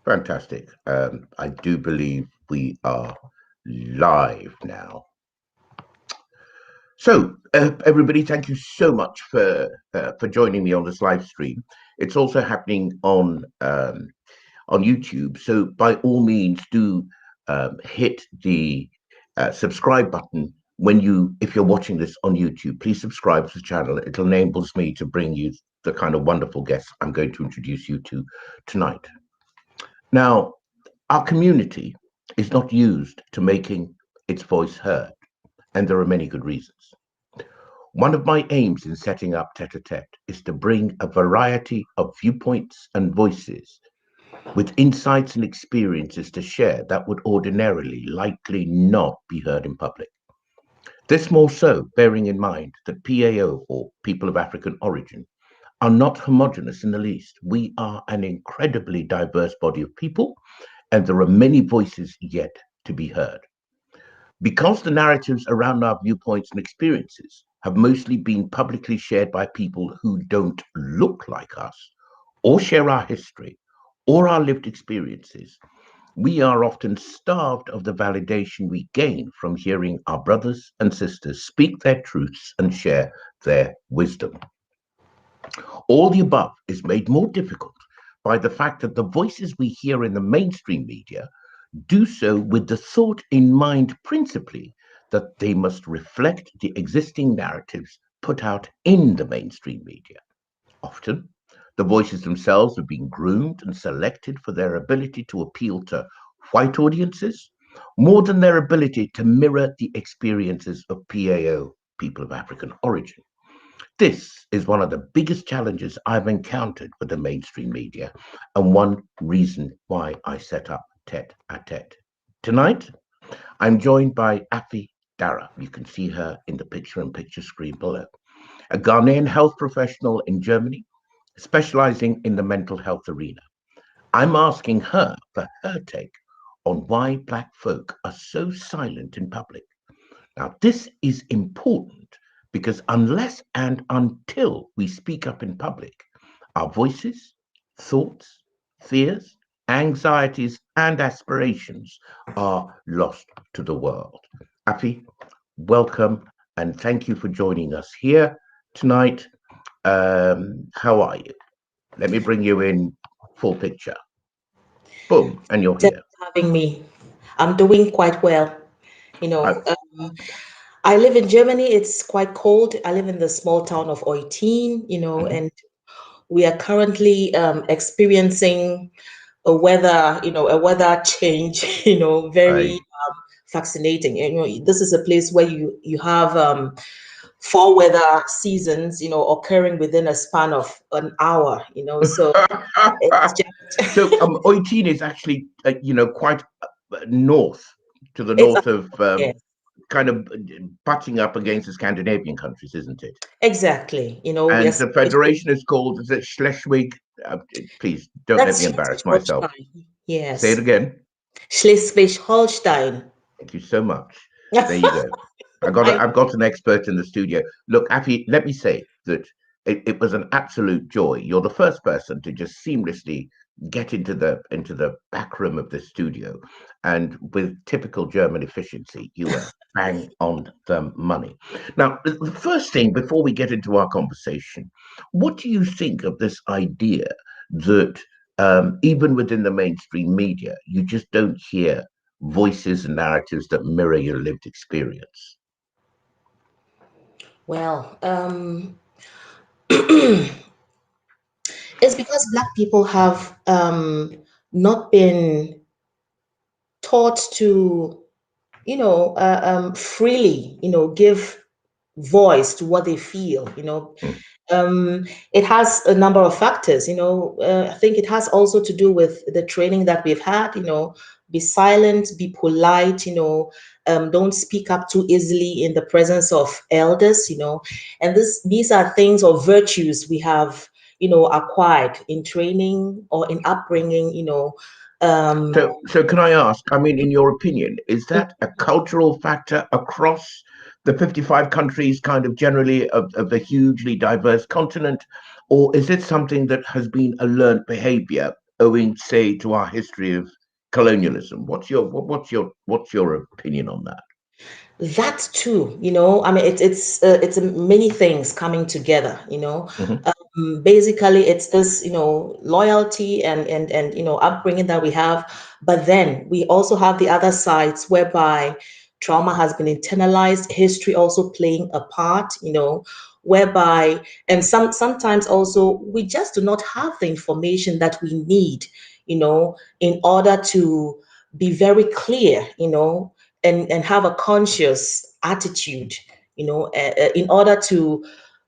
Fantastic. I do believe we are live now. So, everybody, thank you so much for joining me on this live stream. It's also happening on YouTube. So, by all means, do hit the subscribe button if you're watching this on YouTube. Please subscribe to the channel. It enables me to bring you the kind of wonderful guests I'm going to introduce you to tonight. Now, our community is not used to making its voice heard, and there are many good reasons. One of my aims in setting up Tete-a-Tete is to bring a variety of viewpoints and voices with insights and experiences to share that would ordinarily likely not be heard in public. This more so bearing in mind that PAO, or people of African origin, are not homogenous in the least. We are an incredibly diverse body of people, and there are many voices yet to be heard. Because the narratives around our viewpoints and experiences have mostly been publicly shared by people who don't look like us, or share our history, or our lived experiences, we are often starved of the validation we gain from hearing our brothers and sisters speak their truths and share their wisdom. All the above is made more difficult by the fact that the voices we hear in the mainstream media do so with the thought in mind principally that they must reflect the existing narratives put out in the mainstream media. Often, the voices themselves have been groomed and selected for their ability to appeal to white audiences more than their ability to mirror the experiences of PAO, people of African origin. This is one of the biggest challenges I've encountered with the mainstream media, and one reason why I set up Tete-a-Tete. Tonight, I'm joined by Afi Darrah. You can see her in the picture-in-picture screen below. A Ghanaian health professional in Germany, specialising in the mental health arena. I'm asking her for her take on why Black folk are so silent in public. Now, this is important because unless and until we speak up in public, our voices, thoughts, fears, anxieties, and aspirations are lost to the world. Afi, welcome and thank you for joining us here tonight. How are you? Let me bring you in full picture. Boom, and you're Thanks here. for having me. I'm doing quite well. You I, know, I live in Germany. It's quite cold. I live in the small town of Eutin, mhm. and we are currently experiencing a weather change, very I fascinating. This is a place where you have four weather seasons, occurring within a span of an hour, so it's just so Oitin is actually quite north to the it's north of yes. kind of butting up against the Scandinavian countries, isn't it? Exactly. We are And the situated. federation is called, is it Schleswig? Please don't let me That's embarrass myself. Schleswig-Holstein. Say it Yes. again. Schleswig-Holstein. Thank you so much. There you go. I I've got an expert in the studio. Look, Afi, let me say that it was an absolute joy. You're the first person to just seamlessly get into the back room of the studio, and with typical German efficiency, you were bang on the money. Now, the first thing before we get into our conversation, what do you think of this idea that even within the mainstream media, you just don't hear voices and narratives that mirror your lived experience? well, it's because Black people have not been taught to, freely, give voice to what they feel. Mm. It has a number of factors. I think it has also to do with the training that we've had. Be silent, be polite. Don't speak up too easily in the presence of elders. And these are things or virtues we have, acquired in training or in upbringing. Um, So can I ask? I mean, in your opinion, is that a cultural factor across the 55 countries, kind of generally of the hugely diverse continent, or is it something that has been a learned behavior owing, say, to our history of colonialism? What's your opinion on that? That too, I mean, it's many things coming together. Hmm. Basically, it's this, loyalty and upbringing that we have, but then we also have the other sides whereby trauma has been internalized, history also playing a part, whereby, and sometimes also we just do not have the information that we need, in order to be very clear, and have a conscious attitude, in order to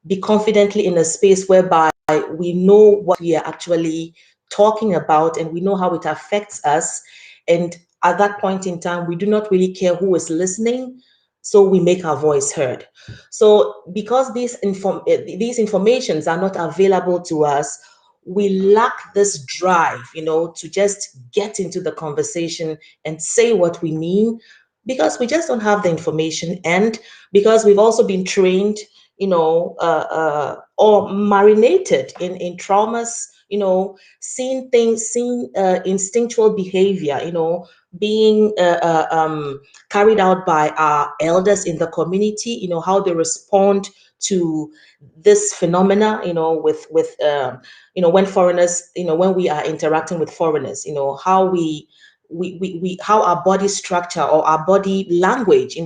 be confidently in a space whereby we know what we are actually talking about and we know how it affects us. And at that point in time, we do not really care who is listening. So we make our voice heard. So because these informations are not available to us, we lack this drive, to just get into the conversation and say what we mean, because we just don't have the information, and because we've also been trained, or marinated in traumas, seeing instinctual behavior, being carried out by our elders in the community, how they respond to this phenomena, when foreigners, when we are interacting with foreigners, how how our body structure or our body language,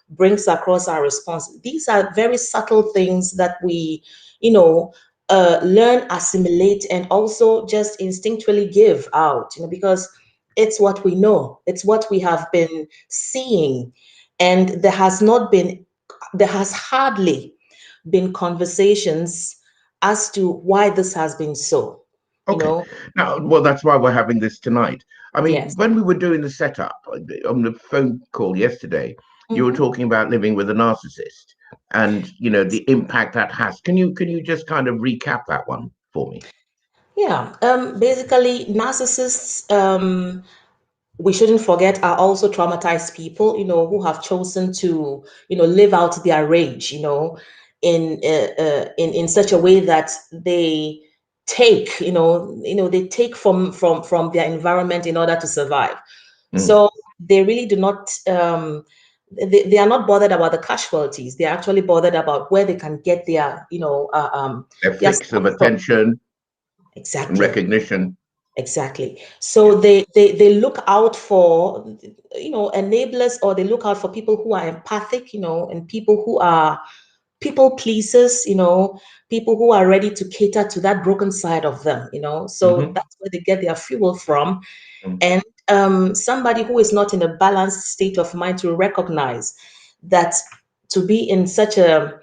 brings across our response. These are very subtle things that we, learn, assimilate, and also just instinctually give out, because it's what we know, it's what we have been seeing, and there has hardly been conversations as to why this has been so, you Okay. know. Now, well, that's why we're having this tonight. I mean, Yes. when we were doing the setup on the phone call yesterday, you were Mhm. talking about living with a narcissist and, the impact that has. Can you just kind of recap that one for me? Yeah. Basically, narcissists, we shouldn't forget, are also traumatized people, who have chosen to, live out their rage, in such a way that they take, they take from their environment in order to survive. Mm. So they really do not. They are not bothered about the casualties. They are actually bothered about where they can get A their fix of stuff from. attention and Exactly. recognition. Exactly. Yeah. So they look out for, enablers, or they look out for people who are empathic, and people who are people pleasers, people who are ready to cater to that broken side of them, So Hmm. that's where they get their fuel from. Mm. And somebody who is not in a balanced state of mind to recognize that to be in such a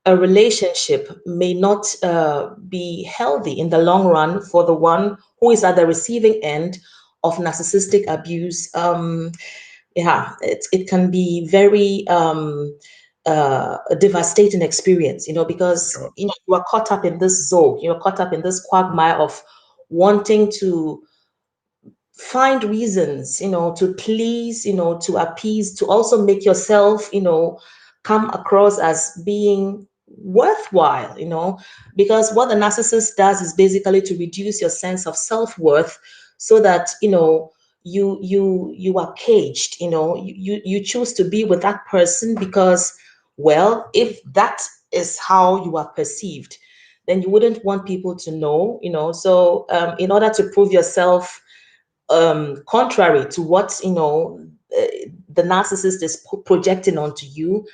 relationship may not be healthy in the long run for the one who is at the receiving end of narcissistic abuse. Yeah, it can be very a devastating experience, because Sure. you are caught up in this zone, you're caught up in this quagmire of wanting to find reasons, to please, to appease, to also make yourself, come across as being worthwhile, because what the narcissist does is basically to reduce your sense of self-worth, so that, you are caged, you choose to be with that person because, well, if that is how you are perceived, then you wouldn't want people to know, so in order to prove yourself, contrary to what, the narcissist is projecting onto you,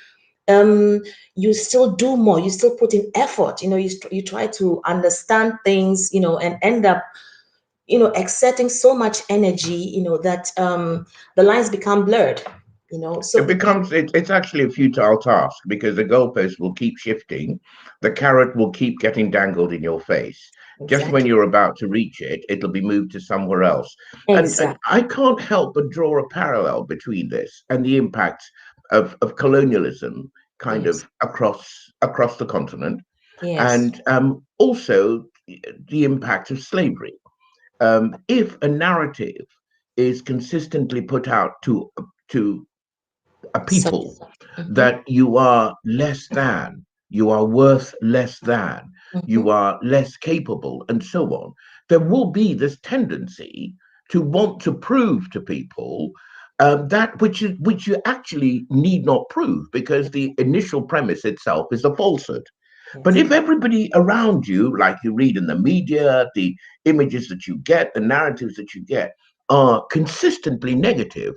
um you still do more, you still put in effort, you try to understand things, and end up, exerting so much energy, that the lines become blurred, It so becomes it's actually a futile task because the goalpost will keep shifting, the carrot will keep getting dangled in your face. Just when exactly. you're about to reach it, it'll be moved to somewhere else. And Exactly. I can't help but draw a parallel between this and the impact of colonialism kind Yes. of across the continent, Yes. and also the impact of slavery. If a narrative is consistently put out to a Such. people Mhm. that you are less than, you are worth less than, you Mhm. are less capable, and so on, there will be this tendency to want to prove to people that which you actually need not prove, because the initial premise itself is a falsehood. But Yes. if everybody around you, like you read in the media, the images that you get, the narratives that you get, are consistently negative,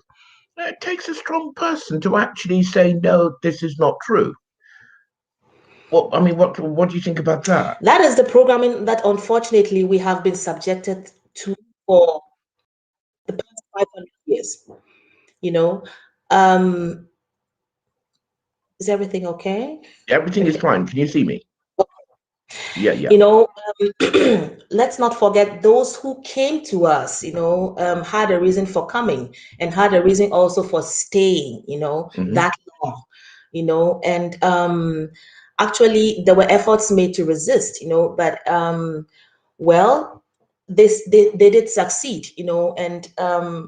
it takes a strong person to actually say, no, this is not true. Well, I mean, what do you think about that? That is the programming that unfortunately we have been subjected to for the past 500 years. You know, um, is everything okay? Everything is Everything. fine. Can you see me? Yeah, yeah. You know, let's not forget those who came to us, had a reason for coming and had a reason also for staying, Hmm. that long, and actually there were efforts made to resist, but well, they did succeed, and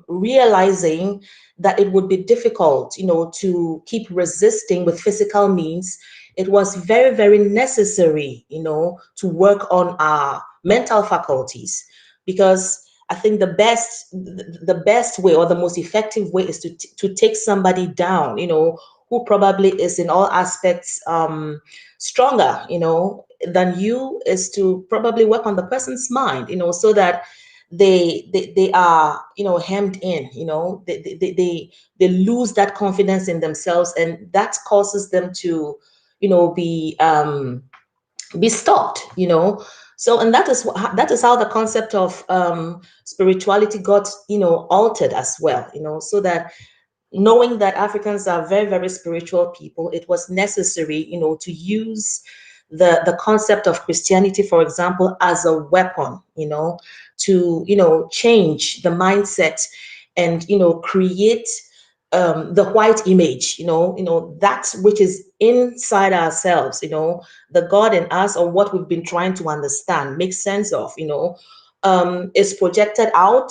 realizing that it would be difficult, to keep resisting with physical means, it was very, very necessary, to work on our mental faculties, because I think the best way or the most effective way is to take somebody down, who probably is in all aspects stronger, than you, is to probably work on the person's mind, so that they are, hemmed in, they lose that confidence in themselves, and that causes them to, be stopped, so, and that is how the concept of spirituality got, altered as well, so that, knowing that Africans are very, very spiritual people, it was necessary, to use the concept of Christianity, for example, as a weapon, to, change the mindset and, create the white image, that which is inside ourselves, the God in us, or what we've been trying to understand, make sense of, is projected out,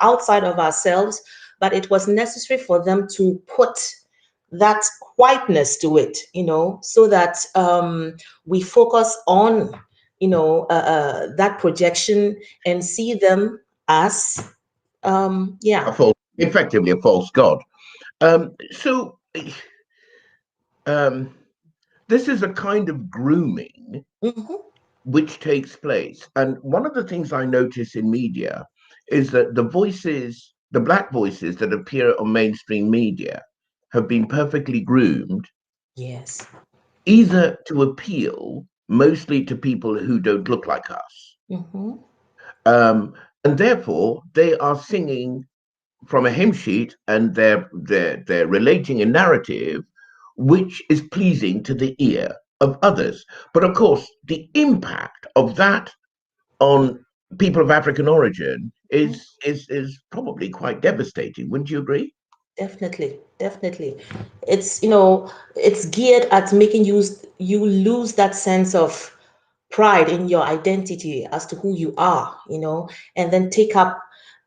outside of ourselves, but it was necessary for them to put that whiteness to it, so that we focus on, that projection and see them as, A yeah. false, effectively a false god. So um, this is a kind of grooming Mhm. which takes place. And one of the things I notice in media is that the black voices that appear on mainstream media have been perfectly groomed, Yes. either to appeal mostly to people who don't look like us. Mhm. Um, and therefore, they are singing from a hymn sheet, and they're relating a narrative which is pleasing to the ear of others. But of course, the impact of that on people of African origin is probably quite devastating. Wouldn't you agree? Definitely, definitely. It's, it's geared at making you lose that sense of pride in your identity as to who you are, and then take up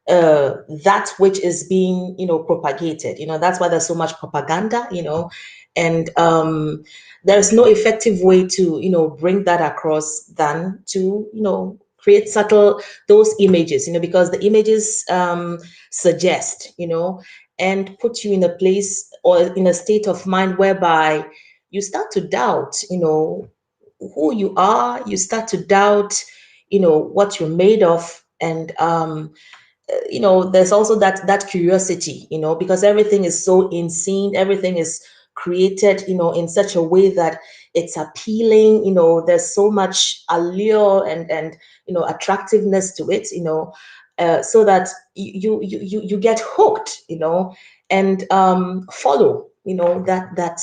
that which is being, propagated. That's why there's so much propaganda, and there's no effective way to, bring that across than to, create subtle those images, because the images suggest, and put you in a place or in a state of mind whereby you start to doubt, who you are. You start to doubt, what you're made of, and there's also that curiosity, because everything is so insane, everything is created, in such a way that it's appealing. There's so much allure and attractiveness to it, so that you get hooked, and follow, that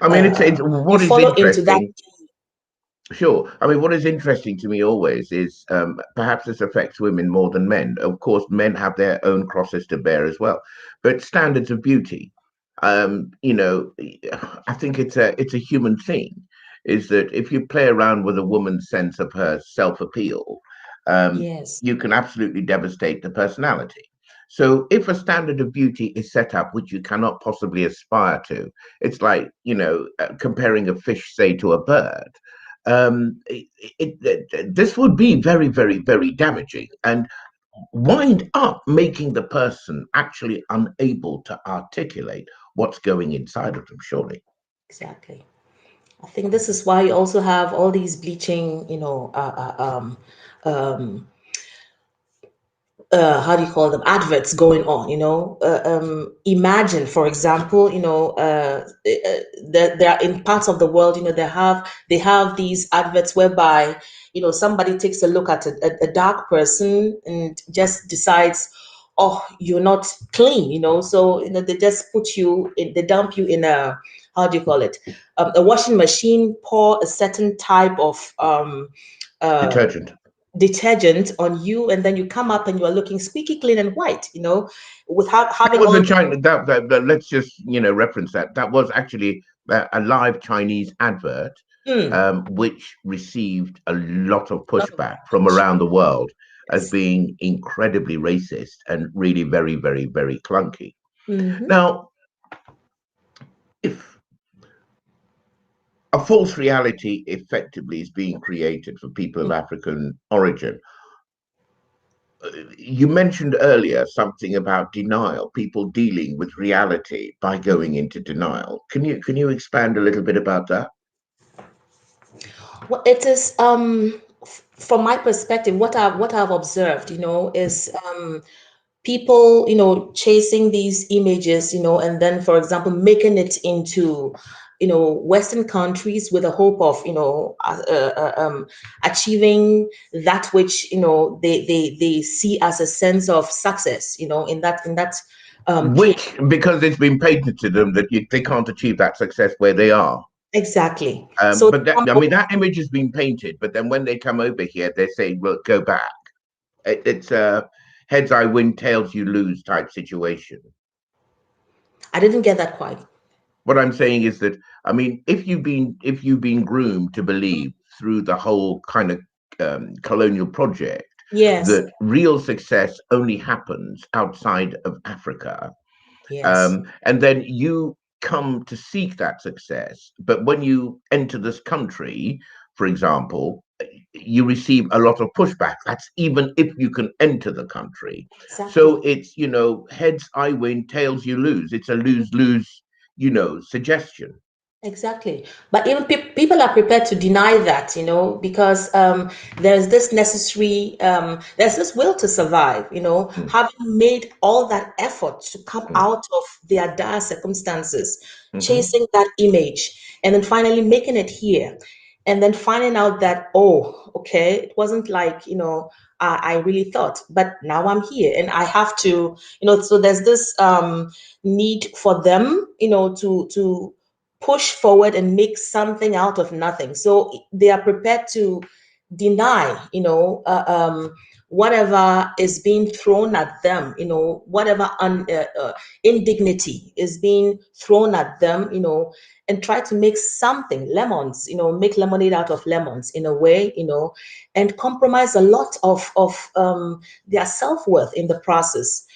I mean, it's you what is follow into that. interesting. Sure. I mean, what is interesting to me always is perhaps this affects women more than men. Of course, men have their own crosses to bear as well, but standards of beauty. You know, I think it's a human thing. Is that if you play around with a woman's sense of her self-appeal, Yes. you can absolutely devastate the personality. So, if a standard of beauty is set up which you cannot possibly aspire to, it's like comparing a fish, say, to a bird. this would be very, very, very damaging and wind up making the person actually unable to articulate what's going inside of them, surely. Exactly. I think this is why you also have all these bleaching, how do you call them, adverts going on, imagine, for example, there are in parts of the world, they have these adverts whereby, somebody takes a look at a dark person and just decides, oh, you're not clean, so they just they dump you in a, how do you call it, a washing machine, pour a certain type of uh, Detergent. detergent on you, and then you come up and you are looking squeaky clean and white, without That having was all a the. China. Let's just reference that. That was actually a live Chinese advert, Mm, which received a lot of lot of pushback from backlash. around the world as Yes. being incredibly racist and really very, very, very clunky. Hmm. Now, if a false reality effectively is being created for people of African origin, you mentioned earlier something about denial, people dealing with reality by going into denial. Can you expand a little bit about that? Well, it is, from my perspective, what I've observed, is people, chasing these images, and then, for example, making it into, Western countries with the hope of, achieving that which, they see as a sense of success, place. Which, because it's been patented to them that they can't achieve that success where they are. Exactly. So But that, I mean, that image has been painted. But then when they come over here, they say, "Well, go back." It's a heads I win, tails you lose type situation. I didn't get that quite. What I'm saying is that, I mean, if you've been groomed to believe through the whole kind of colonial project Yes. that real success only happens outside of Africa, Yes. and then you come to seek that success, but when you enter this country, for example, you receive a lot of pushback. That's even if you can enter the country. Exactly. So it's, heads I win, tails you lose. It's a lose lose, suggestion. Exactly. But even people are prepared to deny that, because there's this will to survive, Mm, having made all that effort to come mm, out of their dire circumstances, mhm. chasing that image, and then finally making it here, and then finding out that, oh, okay, it wasn't like, I really thought, but now I'm here and I have to, so there's this need for them, to push forward and make something out of nothing. So they are prepared to deny, whatever is being thrown at them, whatever indignity is being thrown at them, and try to make something, lemons, make lemonade out of lemons in a way, and compromise a lot of their self-worth in the process,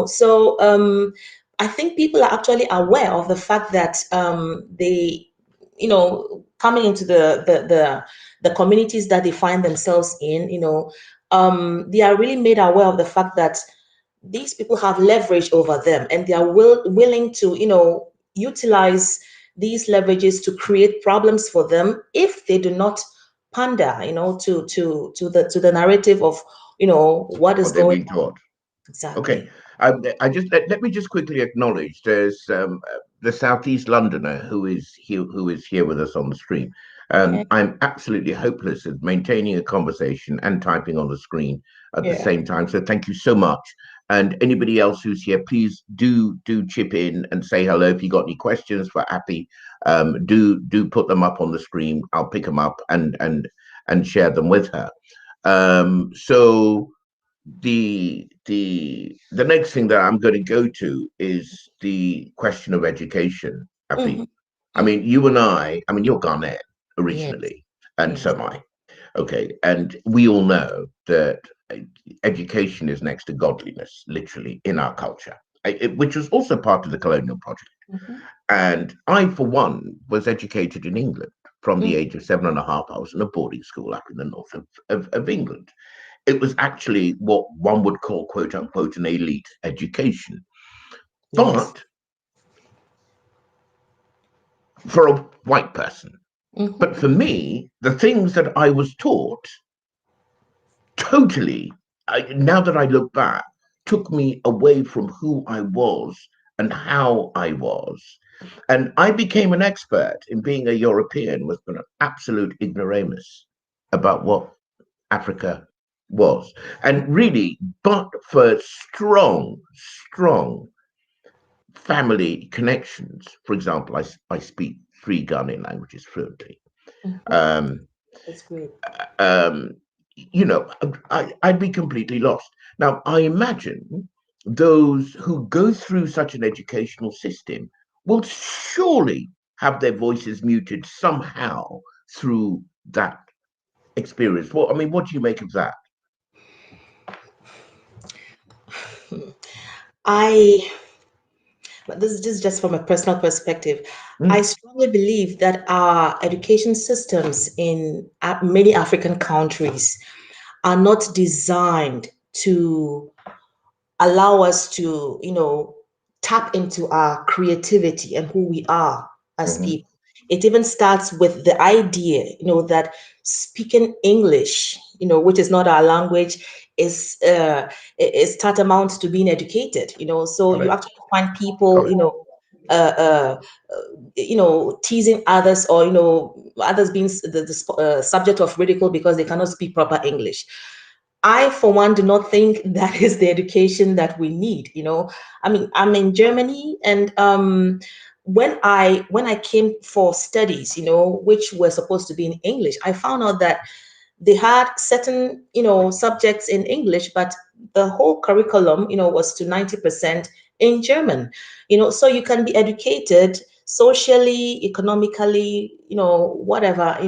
So I think people are actually aware of the fact that they, coming into the communities that they find themselves in, they are really made aware of the fact that these people have leverage over them, and they are willing to, utilize these leverages to create problems for them if they do not pander, to the narrative of, what is What they've going been on. taught. Okay. Exactly. I just let me just quickly acknowledge there's the Southeast Londoner who is here with us on the stream. Yeah. I'm absolutely hopeless at maintaining a conversation and typing on the screen at the Yeah. same time. So thank you so much. And anybody else who's here, please do chip in and say hello. If you got any questions for Afi, do put them up on the screen. I'll pick them up and share them with her. So the next thing that I'm going to go to is the question of education, Hmm. Afi. I mean, you and I mean, you're Ghanaian Yes. originally, and so Yes. am I. Okay, and we all know that education is next to godliness, literally, in our culture, which was also part of the colonial project. Hmm. And I, for one, was educated in England. from the age of 7.5. I was in a boarding school up in the north of England. It was actually what one would call, quote unquote, an elite education. Yes. But for a white person. But for me, the things that I was taught totally, now that I look back, took me away from who I was and how I was. And I became an expert in being a European with an absolute ignoramus about what Africa was. And really, but for strong family connections, for example, I speak 3 Ghanaian languages fluently. Um, That's great. um, I'd be completely lost. Now, I imagine those who go through such an educational system will surely have their voices muted somehow through that experience. Well, I mean, what do you make of that? I, but this is just from a personal perspective. I Mm, strongly believe that our education systems in many African countries are not designed to allow us to, tap into our creativity and who we are as mhm. people. It even starts with the idea, that speaking English, which is not our language, is tantamount to being educated. So you Correct. actually find people, Correct. uh, uh, teasing others, or others being the subject of ridicule because they cannot speak proper English. I, for one, do not think that is the education that we need. I mean, I'm in Germany, and when I came for studies, which were supposed to be in English, I found out that they had certain, subjects in English, but the whole curriculum, was to 90% in German. So you can be educated socially, economically, whatever,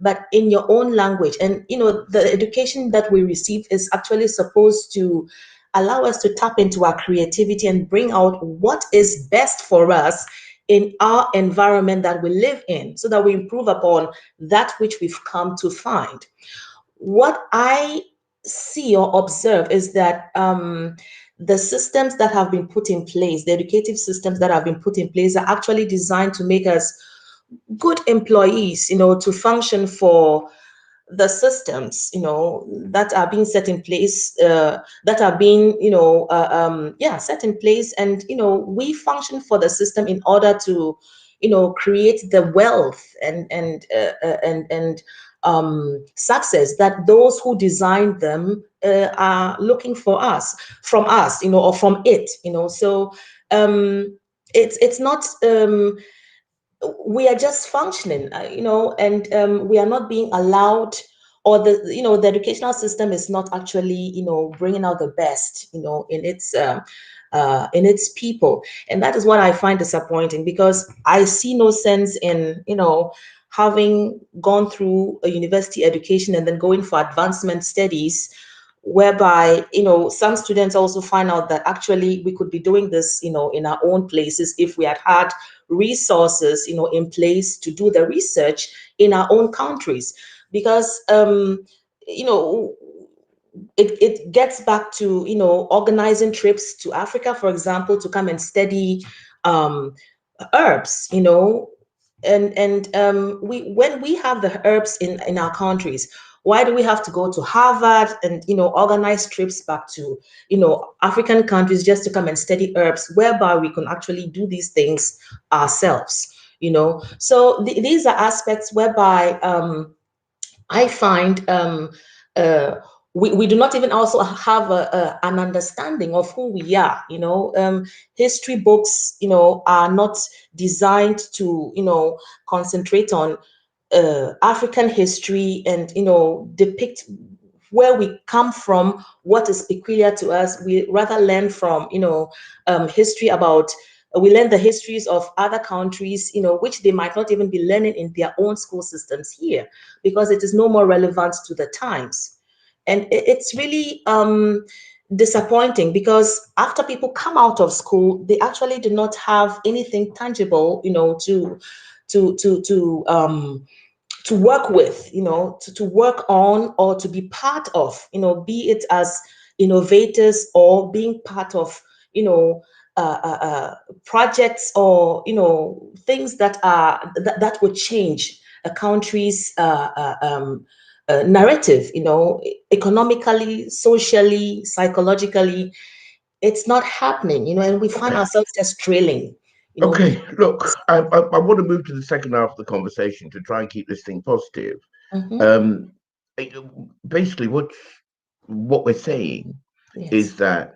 but in your own language. And the education that we receive is actually supposed to allow us to tap into our creativity and bring out what is best for us in our environment that we live in, so that we improve upon that which we've come to find. What I see or observe is that the systems that have been put in place, the educative systems that have been put in place, are actually designed to make us good employees, to function for the systems, that are being set in place, that are being, set in place. And, we function for the system in order to, create the wealth and success that those who designed them are looking for us, from us, or from it, So it's not. We are just functioning, and we are not being allowed, or the educational system is not actually, bringing out the best, in its people. And that is what I find disappointing, because I see no sense in, having gone through a university education and then going for advancement studies, whereby, some students also find out that actually we could be doing this, in our own places, if we had resources, in place to do the research in our own countries. Because you know it gets back to, organizing trips to Africa, for example, to come and study um, herbs, and we when we have the herbs in our countries, why do we have to go to Harvard and, organize trips back to, African countries, just to come and study herbs, whereby we can actually do these things ourselves, so these are aspects whereby I find uh, we do not even also have an understanding of who we are. History books, are not designed to, concentrate on African history and, depict where we come from, what is peculiar to us. We rather learn from, history about. We learn the histories of other countries, which they might not even be learning in their own school systems here, because it is no more relevant to the times. And it's really disappointing, because after people come out of school, they actually do not have anything tangible, to to work with, to work on, or to be part of, be it as innovators or being part of, projects, or things that are that would change a country's narrative, economically, socially, psychologically. It's not happening, and we find Okay. ourselves just trailing, Okay, look, I want to move to the second half of the conversation to try and keep this thing positive. Mhm. Um, Basically, what we're saying is Yes. that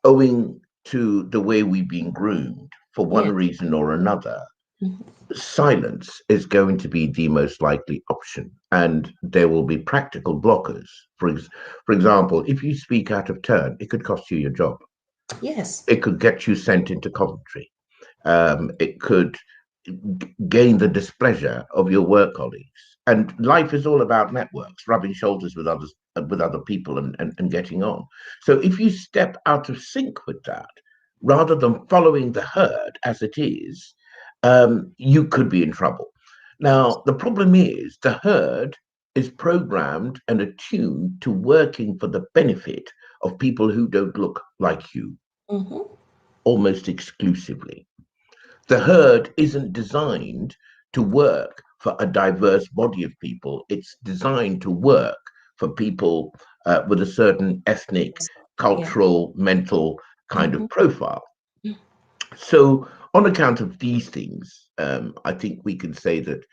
owing to the way we've been groomed for one Yeah. reason or another, Mhm. silence is going to be the most likely option, and there will be practical blockers. For example, if you speak out of turn, it could cost you your job. Yes. It could get you sent into Coventry. It could gain the displeasure of your work colleagues. And life is all about networks, rubbing shoulders with others, with other people, and getting on. So if you step out of sync with that, rather than following the herd as it is, you could be in trouble. Now, the problem is the herd is programmed and attuned to working for the benefit of people who don't look like you Mhm. almost exclusively. The herd isn't designed to work for a diverse body of people. It's designed to work for people with a certain ethnic, Yeah. cultural, mental kind Mhm. of profile. So, on account of these things, I think we can say that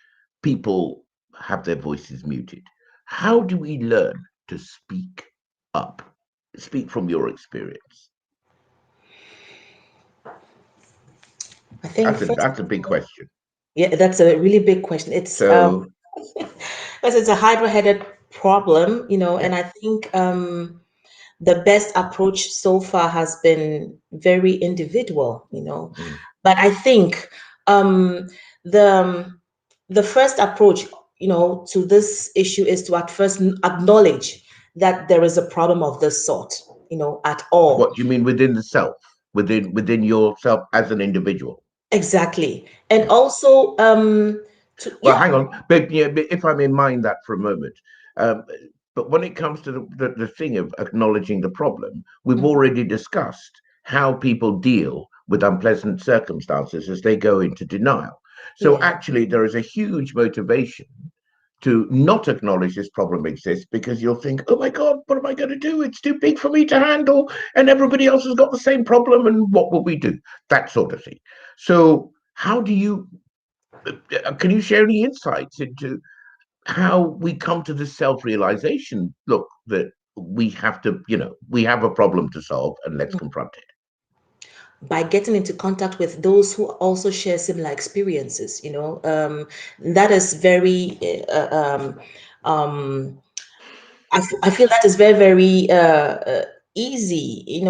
people have their voices muted. How do we learn to speak up? Speak from your experience. I think first That's a of big all, question. yeah, that's a really big question. It's So, because it's a hydra-headed problem, yeah. and I think the best approach so far has been very individual, Mm. but I think um, the the first approach, to this issue is to at first acknowledge that there is a problem of this sort, at all. What do you mean within the self, within yourself as an individual? Exactly. And Yeah. also, Well, yeah. hang on, but yeah, but if I may mind that for a moment, um, but when it comes to the thing of acknowledging the problem, we've Mhm. already discussed how people deal with unpleasant circumstances as they go into denial. So Yeah. actually, there is a huge motivation to not acknowledge this problem exists because you'll think, oh my God, what am I going to do? It's too big for me to handle, and everybody else has got the same problem, and what will we do? That sort of thing. So, how do you, can you share any insights into how we come to this self realization? Look, that we have to, we have a problem to solve, and let's confront it. By getting into contact with those who also share similar experiences, that is very um, I feel that is very, very easy,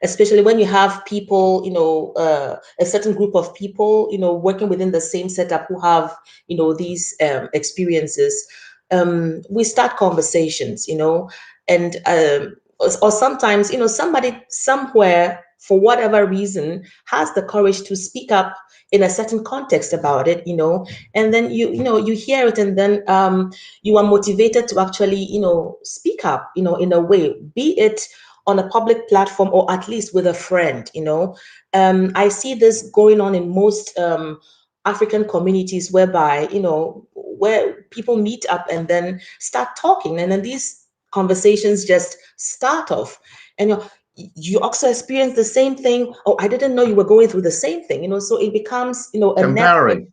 especially when you have people, a certain group of people, working within the same setup who have, these experiences. We start conversations, and or sometimes, somebody somewhere, for whatever reason, has the courage to speak up in a certain context about it, and then you hear it, and then you are motivated to actually, speak up, in a way, be it on a public platform or at least with a friend, I see this going on in most African communities, whereby, where people meet up and then start talking, and then these conversations just start off, and you also experience the same thing. Oh, I didn't know you were going through the same thing, so it becomes, It's a network. empowering.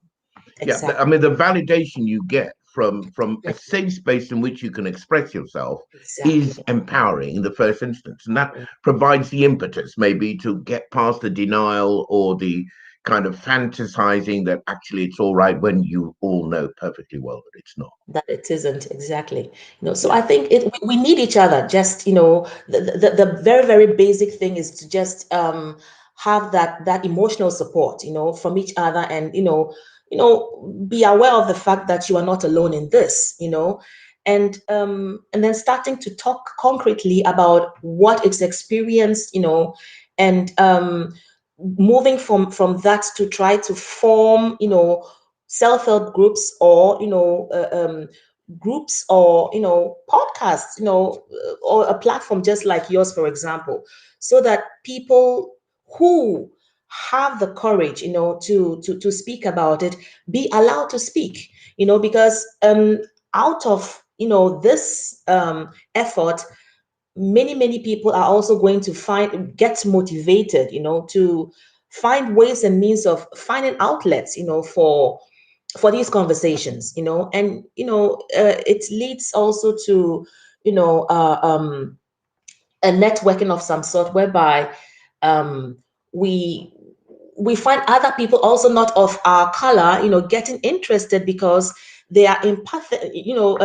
Yeah, I Exactly. mean, the validation you get from a safe space in which you can express yourself Exactly. is empowering in the first instance, and that provides the impetus maybe to get past the denial or the kind of fantasizing that actually it's all right when you all know perfectly well that it's not. That it isn't, exactly. So Yeah. I think we need each other. Just, the very, very basic thing is to just have that emotional support, from each other, and be aware of the fact that you are not alone in this, and then starting to talk concretely about what it's experienced, and moving from that to try to form, self-help groups, or groups, or podcasts, or a platform just like yours, for example, so that people who have the courage, to speak about it, be allowed to speak, because out of this effort, many people are also going to get motivated, to find ways and means of finding outlets, for these conversations, and it leads also to you know uh, um, a networking of some sort, whereby um, we we find other people also not of our color, getting interested, because they are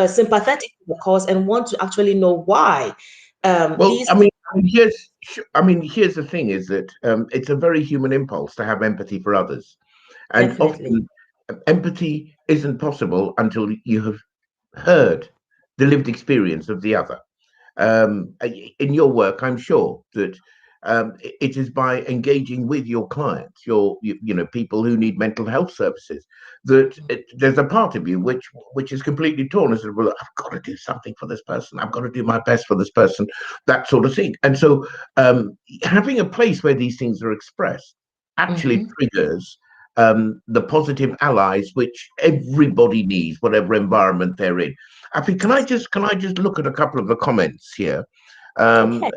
sympathetic to the cause, and want to actually know why Well, these. here's the thing: is that it's a very human impulse to have empathy for others, and Definitely. often empathy isn't possible until you have heard the lived experience of the other. In your work, I'm sure that it is by engaging with your clients, people who need mental health services, that there's a part of you which is completely torn. As well, I've got to do something for this person. I've got to do my best for this person, that sort of thing. And so, having a place where these things are expressed actually Mhm. triggers the positive allies which everybody needs, whatever environment they're in. I think can I just look at a couple of the comments here? Um, Okay.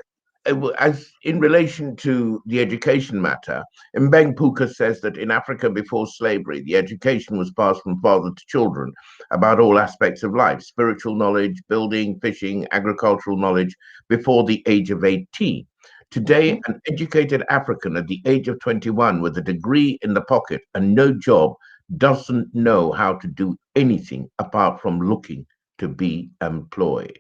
as in relation to the education matter, Mbeng Puka says that in Africa before slavery, the education was passed from father to children about all aspects of life, spiritual knowledge, building, fishing, agricultural knowledge before the age of 18. Today, Mhm. an educated African at the age of 21 with a degree in the pocket and no job doesn't know how to do anything apart from looking to be employed.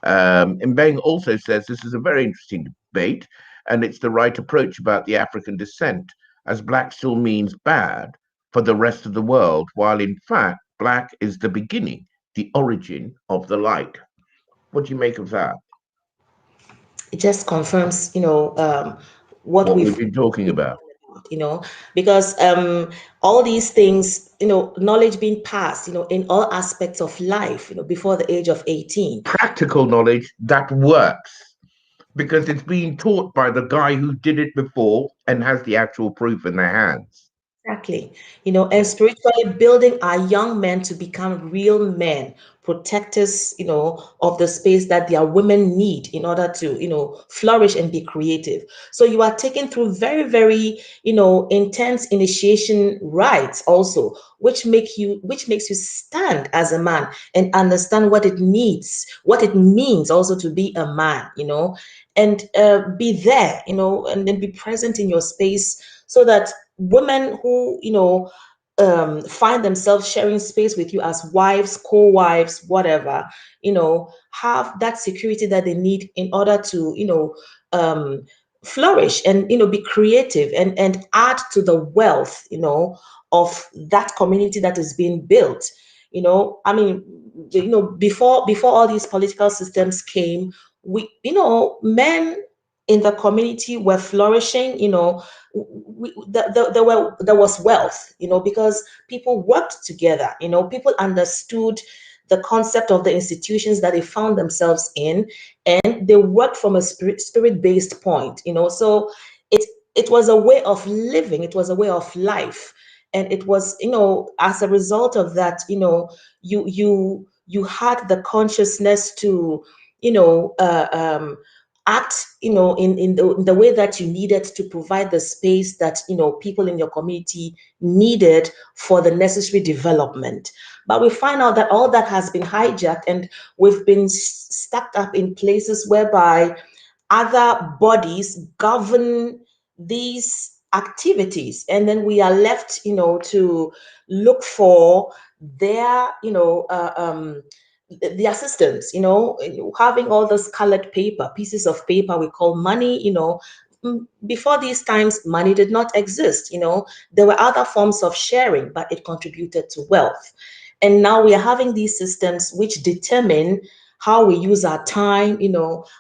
Mbeng also says this is a very interesting debate, and it's the right approach about the African descent, as black still means bad for the rest of the world, while in fact, black is the beginning, the origin of the light. What do you make of that? It just confirms, what What we've we've been talking about? you know because all these things, knowledge being passed, in all aspects of life, before the age of 18. Practical knowledge that works because it's being taught by the guy who did it before and has the actual proof in their hands. Exactly. And spiritually building our young men to become real men, protectors, of the space that their women need in order to, flourish and be creative. So you are taken through very, very, intense initiation rites also, which makes you stand as a man and understand what it means also to be a man, and be there, and then be present in your space, so that women who find themselves sharing space with you as wives, co-wives, whatever, have that security that they need in order to um, flourish and be creative, and add to the wealth of that community that is being built. I mean, before all these political systems came, we men in the community were flourishing. There was wealth, because people worked together. People understood the concept of the institutions that they found themselves in, and they worked from a spirit based point. So it it was a way of living. It was a way of life, and it was, as a result of that, you had the consciousness to you know uh, um, act, in the way that you needed to provide the space that people in your community needed for the necessary development. But we find out that all that has been hijacked, and we've been stuck up in places whereby other bodies govern these activities, and then we are left, to look for their the assistance, having all this colored paper, pieces of paper we call money. Before these times, money did not exist. There were other forms of sharing, but it contributed to wealth. And now we are having these systems which determine how we use our time,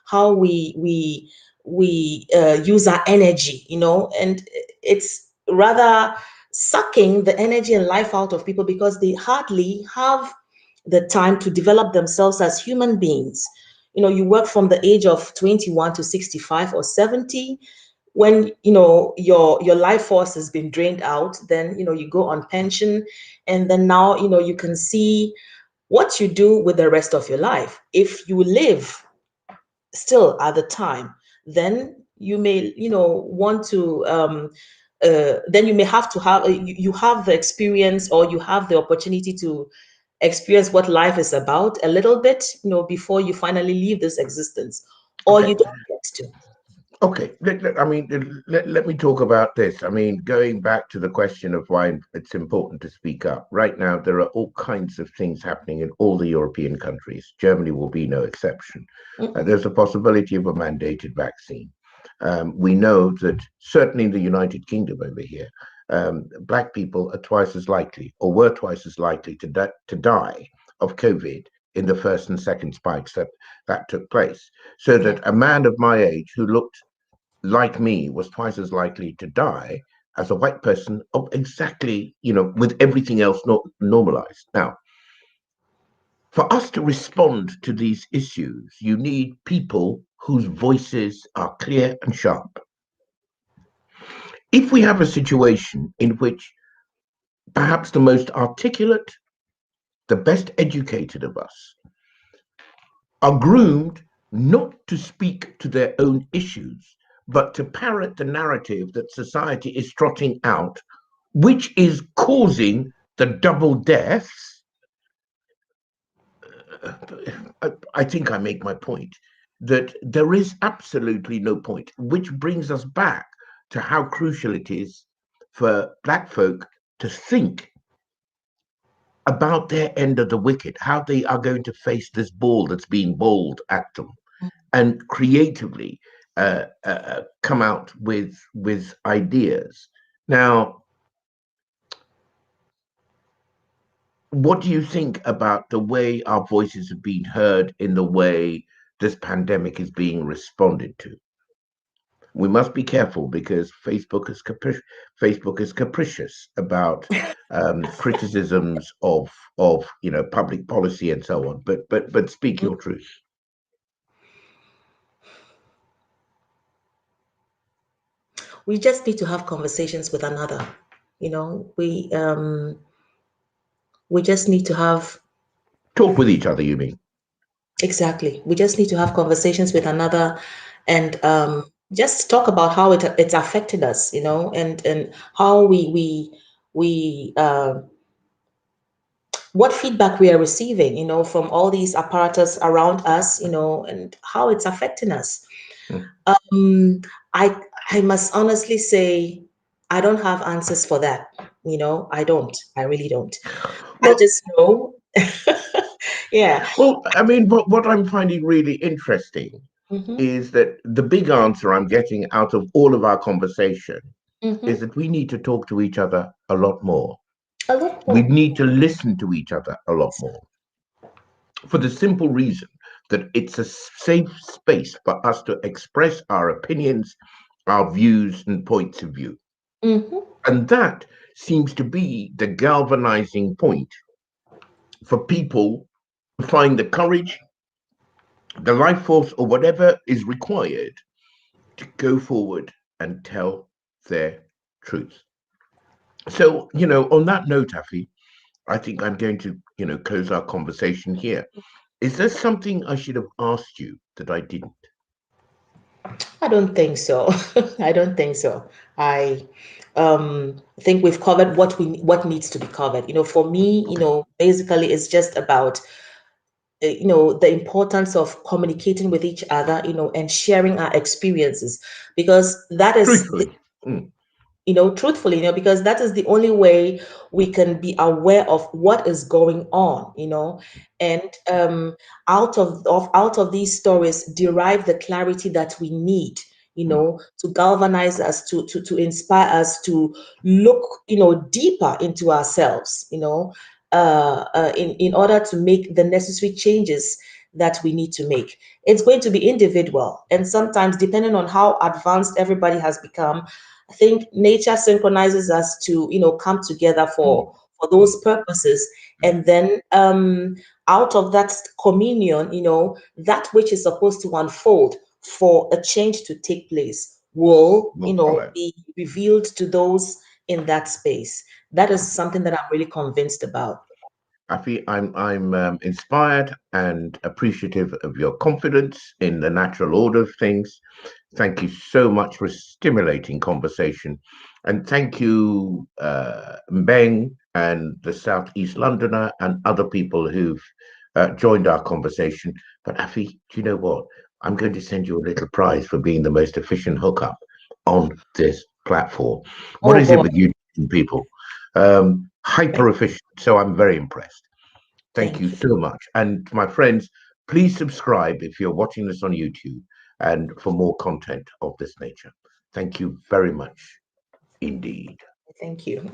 how we use our energy, and it's rather sucking the energy and life out of people because they hardly have the time to develop themselves as human beings. You work from the age of 21 to 65 or 70. When your life force has been drained out, then you go on pension, and then now you can see what you do with the rest of your life. If you live still at the time, then you may want to then you may have to have you have the experience, or you have the opportunity to experience what life is about a little bit, before you finally leave this existence, or Okay. you don't get to. Okay, I mean, let me talk about this. I mean, going back to the question of why it's important to speak up. Right now, there are all kinds of things happening in all the European countries. Germany will be no exception. There's a possibility of a mandated vaccine. We know that certainly in the United Kingdom over here, Black people are twice as likely, or were twice as likely to die of COVID in the first and second spikes that took place. So that a man of my age who looked like me was twice as likely to die as a white person of exactly, with everything else not normalized. Now, for us to respond to these issues, you need people whose voices are clear and sharp. If we have a situation in which perhaps the most articulate, the best educated of us are groomed not to speak to their own issues, but to parrot the narrative that society is trotting out, which is causing the double deaths, I think I make my point that there is absolutely no point, which brings us back to how crucial it is for Black folk to think about their end of the wicket, how they are going to face this ball that's being bowled at them, and creatively come out with ideas. Now, what do you think about the way our voices have been heard in the way this pandemic is being responded to? We must be careful because Facebook is capricious about criticisms of public policy and so on. But speak your truth. We just need to have conversations with another. We just need to have Talk with each other, you mean? exactly. We just need to have conversations with another, and just talk about how it's affected us, and how we what feedback we are receiving, from all these apparatus around us, and how it's affecting us. Mm. I I must honestly say I don't have answers for that. I don't. I really don't. I Well, just know. Yeah. well, I mean, what I'm finding really interesting Hmm. is that the big answer I'm getting out of all of our conversation Hmm. is that we need to talk to each other a lot more. A lot We more. need to listen to each other a lot more for the simple reason that it's a safe space for us to express our opinions, our views, and points of view. Hmm. And that seems to be the galvanizing point for people to find the courage, the life force, or whatever is required to go forward and tell their truth. So, on that note, Afi, I think I'm going to, close our conversation here. Is there something I should have asked you that I didn't? I don't think so. I don't think so. I think we've covered what needs to be covered. For me, Okay. basically it's just about the importance of communicating with each other, and sharing our experiences, because that is the, Truthfully. Mm, truthfully, because that is the only way we can be aware of what is going on, and out of these stories derive the clarity that we need, mm, to galvanize us, to inspire us to look, deeper into ourselves, in order to make the necessary changes that we need to make. It's going to be individual, and sometimes, depending on how advanced everybody has become, I think nature synchronizes us to, come together Mm, for those purposes. And then out of that communion, that which is supposed to unfold for a change to take place will, will follow. be revealed to those in that space. That is something that I'm really convinced about. Afi, I'm inspired and appreciative of your confidence in the natural order of things. Thank you so much for stimulating conversation, and thank you, Mbeng and the Southeast Londoner and other people who've joined our conversation. But Afi, do you know what? I'm going to send you a little prize for being the most efficient hookup on this platform. What Oh is it boy, with you people? Hyper efficient. So I'm very impressed. Thank you thank you. so much. And my friends, please subscribe if you're watching this on YouTube and for more content of this nature. Thank you very much indeed. Thank you.